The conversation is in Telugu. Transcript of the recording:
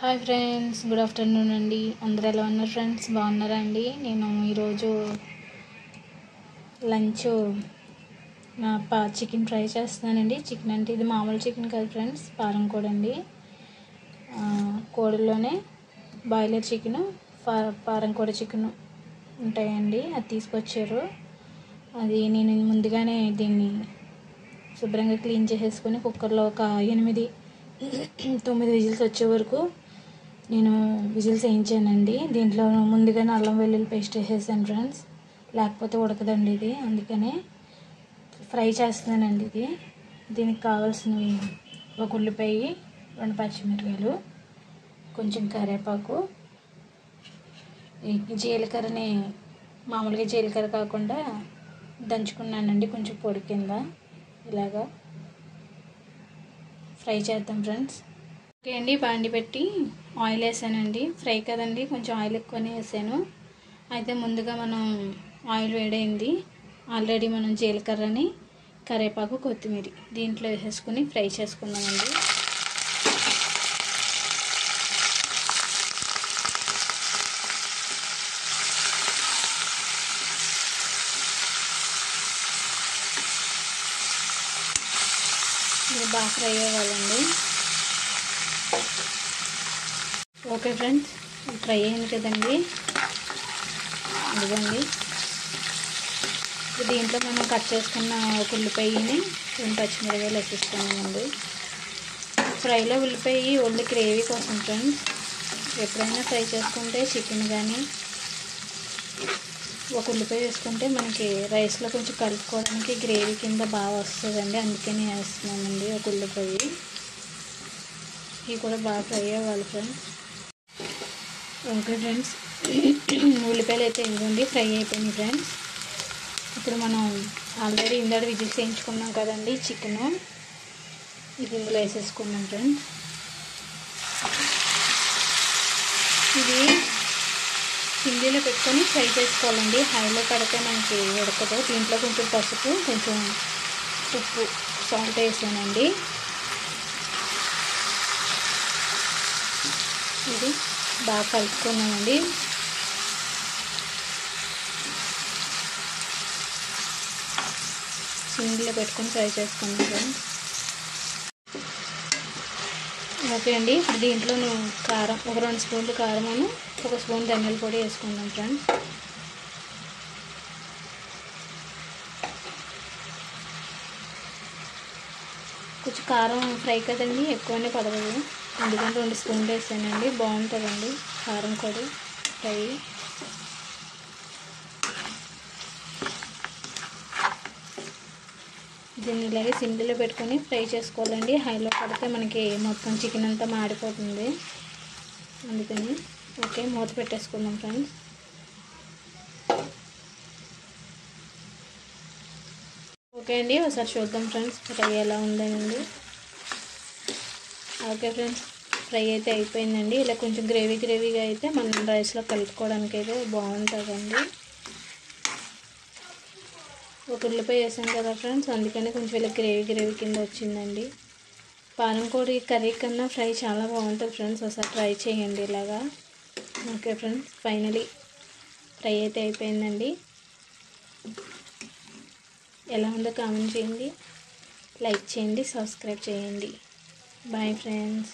హాయ్ ఫ్రెండ్స్, గుడ్ ఆఫ్టర్నూన్ అండి. అందరూ ఎలా ఉన్నారు ఫ్రెండ్స్? బాగున్నారా అండి? నేను ఈరోజు లంచ్ చికెన్ ఫ్రై చేస్తున్నానండి. చికెన్ అంటే ఇది మామూలు చికెన్ కాదు ఫ్రెండ్స్, పారం కోడి అండి. కోడిలోనే బాయిలర్ చికెను, పారం కోడి చికెను ఉంటాయండి. అది తీసుకొచ్చారు. అది నేను ముందుగానే దీన్ని శుభ్రంగా క్లీన్ చేసేసుకొని కుక్కర్లో ఒక 8-9 విజిల్స్ వచ్చే వరకు నేను విజిల్స్ వేయించానండి. దీంట్లో ముందుగానే అల్లం వెల్లుల్లి పేస్ట్ వేసేసాను ఫ్రెండ్స్, లేకపోతే ఉడకదండి ఇది. అందుకనే ఫ్రై చేస్తున్నానండి. దీనికి కావాల్సినవి ఒక ఉల్లిపాయ, 2 పచ్చిమిరపకాయలు, కొంచెం కరివేపాకు, జీలకర్రని మామూలుగా జీలకర్ర కాకుండా దంచుకున్నానండి కొంచెం పొడి కింద. ఇలాగా ఫ్రై చేద్దాం ఫ్రెండ్స్. ఓకే అండి, బాండి పెట్టి ఆయిల్ వేసానండి. ఫ్రై కదండి, కొంచెం ఆయిల్ ఎక్కువనే వేసాను. అయితే ముందుగా మనం ఆయిల్ వేడైంది, ఆల్రెడీ మనం జీలకర్రని, కరివేపాకు, కొత్తిమీర దీంట్లో వేసేసుకుని ఫ్రై చేసుకున్నామండి. ఇది బాగా ఫ్రై అవ్వాలండి. ఓకే ఫ్రెండ్స్, ఫ్రై అయింది కదండి. ఇదిగోండి, దీంట్లో మనం కట్ చేసుకున్న ఒక ఉల్లిపాయని, 2 పచ్చిమిరపకాయలు వేసేసుకున్నామండి. ఫ్రైలో ఉల్లిపాయ ఓన్లీ గ్రేవీ కోసం ఫ్రెండ్స్. ఎప్పుడైనా ఫ్రై చేసుకుంటే చికెన్ కానీ ఒక ఉల్లిపాయ వేసుకుంటే మనకి రైస్లో కొంచెం కలుపుకోవడానికి గ్రేవీ కింద బాగా వస్తుందండి. అందుకని వేస్తున్నామండి ఒక ఉల్లిపాయ. ఇవి కూడా బాగా ఫ్రై అవ్వాలి ఫ్రెండ్స్. ఓకే ఫ్రెండ్స్, ఉల్లిపాయలు అయితే ఇవ్వండి ఫ్రై అయిపోయినాయి ఫ్రెండ్స్. ఇప్పుడు మనం ఆల్రెడీ ఇందాక విజిల్స్ వేయించుకున్నాం కదండి చికెను, ఇది ఇందులో వేసేసుకున్నాం ఫ్రెండ్స్. ఇది సింగిలో పెట్టుకొని ఫ్రై చేసుకోవాలండి. హైలో పెడితే మనకి ఉడకదు. దీంట్లో కొంచెం పసుపు, కొంచెం ఉప్పు, సాల్ట్ వేసానండి. ఇది బాగా కలుపుకున్నామండి. సింగిలో పెట్టుకొని ఫ్రై చేసుకున్నాం ఫ్రెండ్స్. ఓకే అండి, ఇప్పుడు దీంట్లో కారం ఒక 2 స్పూన్లు కారమును, 1 స్పూన్ ధనియాల పొడి వేసుకుందాం ఫ్రెండ్స్. కొంచెం కారం ఫ్రై కదండి, ఎక్కువనే పడదు. ఎందుకంటే 2 స్పూన్లు వేసానండి. బాగుంటుందండి కారం కూడా ఫ్రై. దీన్ని ఇలాగే సింగిల్లో పెట్టుకొని ఫ్రై చేసుకోవాలండి. హైలో పడితే మనకి మొత్తం చికెన్ అంతా మాడిపోతుంది. అందుకని ఓకే, మూత పెట్టేసుకుందాం ఫ్రెండ్స్. ఓకే అండి, ఒకసారి చూద్దాం ఫ్రెండ్స్ ఫ్రై ఎలా ఉందండి. ఓకే ఫ్రెండ్స్, ఫ్రై అయితే అయిపోయిందండి. ఇలా కొంచెం గ్రేవీగా అయితే మనం రైస్లో కలుపుకోవడానికి అయితే బాగుంటుందండి. ఒక ఉల్లిపాయ వేసాం కదా ఫ్రెండ్స్, అందుకని కొంచెం ఇలా గ్రేవీ కింద వచ్చిందండి. పారం కోడి కర్రీ కన్నా ఫ్రై చాలా బాగుంటుంది ఫ్రెండ్స్, ఒకసారి ట్రై చేయండి ఇలాగా. ఓకే ఫ్రెండ్స్, ఫైనలీ ఫ్రై అయితే అయిపోయిందండి. ఎలా ఉందో కామెంట్ చేయండి, లైక్ చేయండి, సబ్స్క్రైబ్ చేయండి. Bye friends.